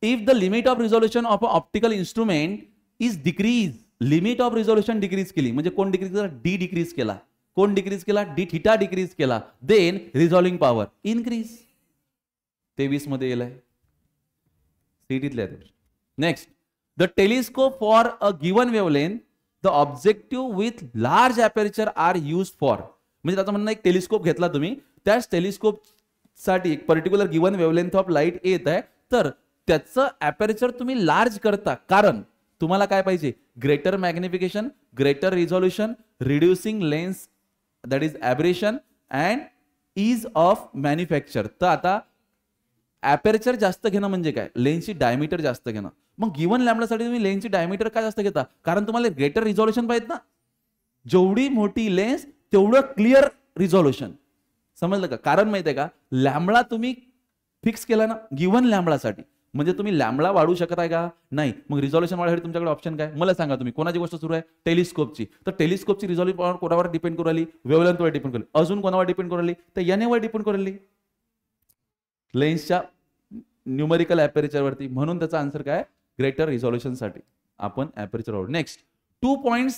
if the limit of resolution of a optical instrument is decrease, limit of resolution decrease केली, म्हणजे कोण डिक्रीज केला, डी डिक्रीज केला, कोण डिक्रीज केला, डी थीटा डिक्रीज केला, देन रिझॉल्विंग पॉवर इनक्रीज, 23 मध्ये येलाय, सीईटीतल्या. Next, the telescope for a given wavelength the objective with large aperture are use for. म्हणजे त्याचं म्हणणं, एक टेलिस्कोप घेतला तुम्ही, त्याच टेलिस्कोप साठी एक particular given wavelength of light येत आहे, तर त्याचं अपेरिचर तुम्ही लार्ज करता, कारण तुम्हाला काय पाहिजे, greater magnification, greater resolution, reducing lens that is aberration and is of manufacture. तर आता अपेरिचर जास्त घेणं म्हणजे काय, लेन्सची डायमीटर जास्त घेणं. मग गिवन लॅम्बडासाठी तुम्ही लेन्सची डायमीटर काय जास्त घेता, कारण तुम्हाला ग्रेटर रिझोल्युशन पाहिजे ना. जेवढी मोठी लेन्स तेवढं क्लिअर रिझोल्युशन. समजलं का? कारण माहिती आहे का, लॅम्बडा तुम्ही फिक्स केला ना गिवन लॅम्बडासाठी, म्हणजे तुम्ही लॅम्बडा वाढू शकत आहे का, नाही. मग रिझोल्युशन वाढवण्यासाठी तुमच्याकडे ऑप्शन काय, मला सांगा तुम्ही. कोणाची गोष्ट सुरू आहे, टेलिस्कोपची. तर टेलिस्कोपची रिझोल्युशन कोणावर डिपेंड करू राहिली, वेव्हलेंथवर डिपेंड करू राहिली. अजून कोणावर डिपेंड करू राहिली, तर यानेवर डिपेंड करू राहिली, लेन्सच्या न्यूमरिकल अपेरिचर वरती. म्हणून त्याचा आन्सर काय, ग्रेटर रिझोल्युशन साठी आपण अपेरिचर वाढवू. Next, 2 points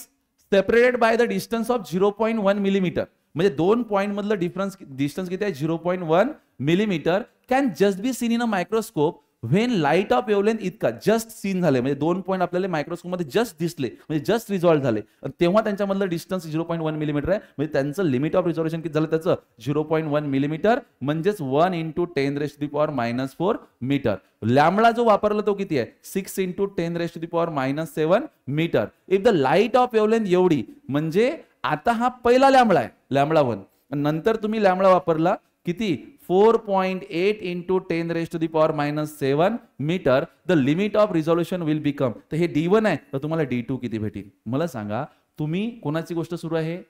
separated by the distance of 0.1 millimetre. म्हणजे 2 पॉइंट मधलं डिस्टन्स किती आहे, 0.1 millimetre. Can just be seen in a microscope when light of wavelength इतका जस्ट सीन झाले, म्हणजे 2 पॉइंट आपल्याला मायक्रोस्कोप मध्ये जस्ट दिसले, म्हणजे जस्ट रिझॉल्व्ह झाले, तेव्हा त्यांच्यामधलं डिस्टन्स 0.1 मिलीमीटर आहे. म्हणजे त्यांचं लिमिट ऑफ रिझोल्युशन किती झालं, त्याचं 0.1 मिलीमीटर, म्हणजेच 1 × 10⁻⁻⁴ मीटर. लॅम्बडा जो वापरला तो किती आहे, 6 × 10⁻⁷ metre. If the light of wavelength एवढी, म्हणजे आता हा पहिला लॅम्बडा आहे, लॅम्बडा 1. नंतर तुम्ही लॅम्बडा वापरला किती, 4.8 × 10⁻⁷ metre. The limit of resolution will become. तर हे D1 आहे, तर तुम्हाला D2 किती भेटेल. मला सांगा, तुम्ही कोणाची गोष्ट सुरू आहे,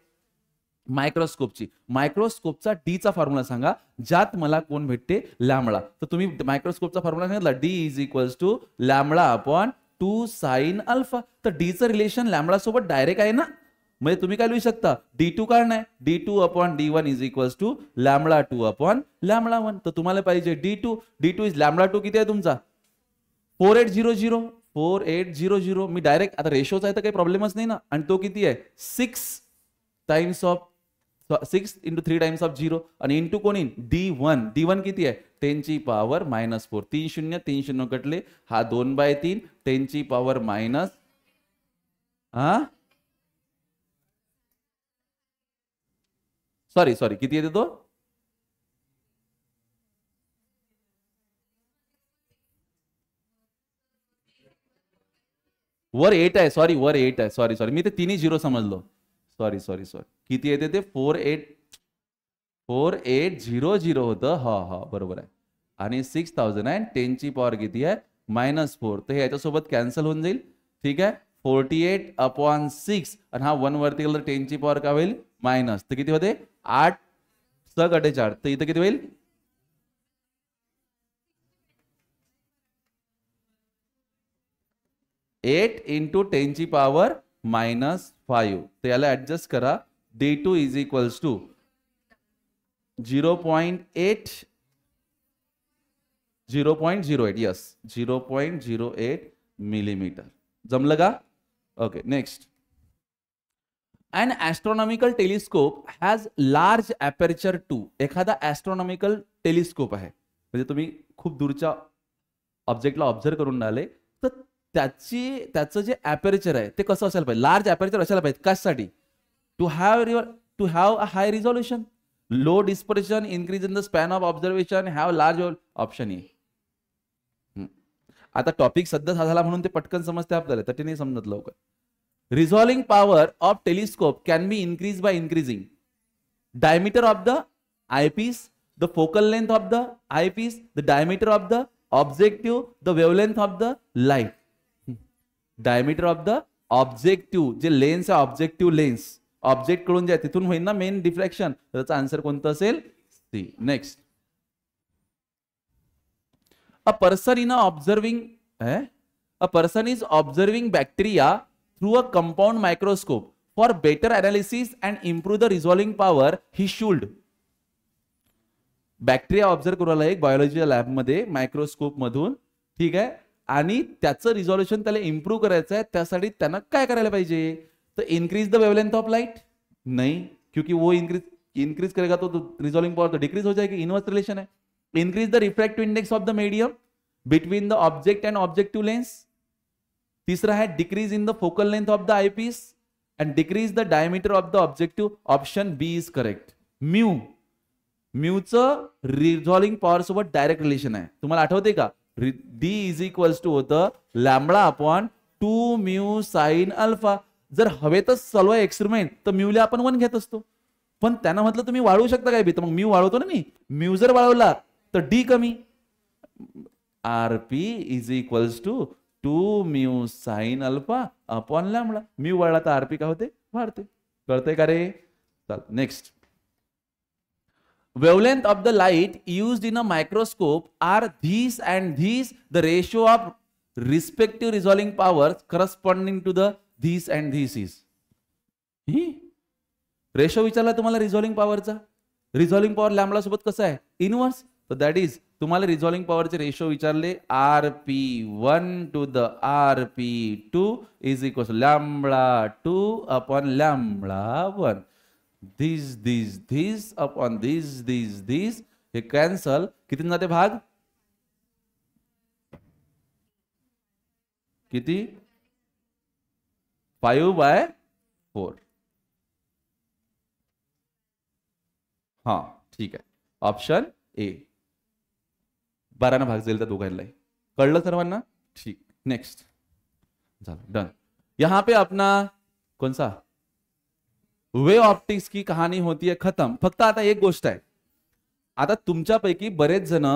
मायक्रोस्कोपची. मायक्रोस्कोपचा D चा फॉर्म्युला सांगा, ज्यात मला कोण भेटते, लॅम्बडा. तर तुम्ही मायक्रोस्कोपचा फॉर्म्युला सांगितला, D = λ/2 sin α. तर D चं रिलेशन लॅम्बडा सोबत डायरेक्ट आहे ना, म्हणजे तुम्ही काय लिहू शकता, D2 काय नाही, D2/D1 = λ2/λ1. तर तुम्हाला पाहिजे D2. D2 इज λ2 किती आहे तुमचा, 4800. मी डायरेक्ट आता रेशोचा आहे तर काही प्रॉब्लेमच नाही ना. आणि तो किती आहे, 6 × 3 टाइम्स ऑफ 0. आणि इंटू कोण येईल, D1 किती आहे, 10⁻⁻⁴. 3 0 3 0 कटले, हा 2/3 10⁻⁻, सॉरी किती येते तो, वर 8 आहे, वर 8 आहे, सॉरी मी ते 3 0 समजलो, सॉरी. किती येते ते, 4800 होतं, हा बरोबर आहे. आणि 6000 आहे, 10ची पॉवर किती आहे, -4. तर हे याच्यासोबत कॅन्सल होऊन जाईल, ठीक आहे. 48/6 आणि हा 1 वरती गेला तर 10ची पॉवर काय होईल, मायनस. तर किती होते, 8 × 48. तर इथं किती होईल, 8 × 10⁻⁻5. तर याला ऍडजस्ट करा. D2 = 0.08 yes 0.08 millimetre. जमलं का? Okay. Next, An astronomical telescope has large aperture too. एखादा ऍस्ट्रॉनॉमिकल टेलिस्कोप आहे, म्हणजे तुम्ही खूप दूरच्या ऑब्जेक्टला ऑब्झर्व करून राहिले, तर त्याचं जे अपेरिचर आहे ते कसं असायला पाहिजे, लार्ज अपेरिचर असायला पाहिजे. कशासाठी, to have a high resolution, low dispersion, increase in the span of observation, have large option आहे. आता टॉपिक सध्या झाला म्हणून ते पटकन समजते आपल्याला, तर ते नाही समजत लवकर. Resolving power of telescope can be increased by increasing diameter of the eyepiece, the focal length of the eyepiece, the diameter of the objective, the wavelength of the light. Diameter of the objective, जे lens आहे objective lens, object कडून जे तिथून होईल ना main deflection, त्याचा answer कोणतं असेल, C. Next, a person is observing bacteria through a compound microscope. For better analysis and improve the resolving power, he should. Bacteria observe करायला एक बायोलॉजीच्या लॅब मध्ये मायक्रोस्कोप मधून, ठीक आहे. आणि त्याचं रिझॉल्युशन त्याला इम्प्रूव्ह करायचं आहे, त्यासाठी त्यानं काय करायला पाहिजे, तर increase the wavelength of light. नहीं, क्योंकि वो इंक्रीज करेगा तो रिजॉल्विंग पावर तो डिक्रीज हो जाएगी, इनवर्स रिलेशन है. increase the refractive index of the medium between the object and objective lens. तीसरा है decrease in the focal length of the eyepiece and decrease the diameter of the objective. Option B is correct. म्यूचं resolving power सोबत direct relation आहे. तुम्हाला आठवते का? D is equals to होतं lambda upon 2 mu sine alpha. जर हवेतच चालू आहे एक्सपेरिमेंट तर म्यूला आपण 1 घेत असतो, पण त्यांना म्हटलं तुम्ही वाढवू शकता काय बी, तर मग म्यू वाढवतो ना मी. म्यू जर वाढवला तर डी कमी. RP is equals to 2 mu sine alpha upon lambda. Mu वाढला तर आरपी काय होते? वाढते. कळतंय का रे? चल next. Wavelength of the light used in a microscope are these and these. The ratio of respective resolving powers corresponding to the these and these is. Ratio विचारला तुम्हाला रिझॉल्विंग पॉवरचा. रिझॉल्विंग पॉवर लॅम्बडा सोबत कसं आहे? इनवर्स. तर दॅट इज तुम्हाला रिझॉल्विंग पॉवरचे ratio विचारले RP1 to the RP2 is equal to lambda 2 upon lambda 1. These upon these हे कॅन्सल. किती जाते भाग? किती? 5/4. हा ठीक आहे. ऑप्शन ए 12 भाग जाईल त्या दोघांनाही. कळलं सर्वांना? ठीक. नेक्स्ट. झालं, डन. यहां पे अपना कौन सा वेव ऑप्टिक्स की कहानी होती है खत्म. फक्त आता एक गोष्ट आहे. आता तुमच्यापैकी बरेच जण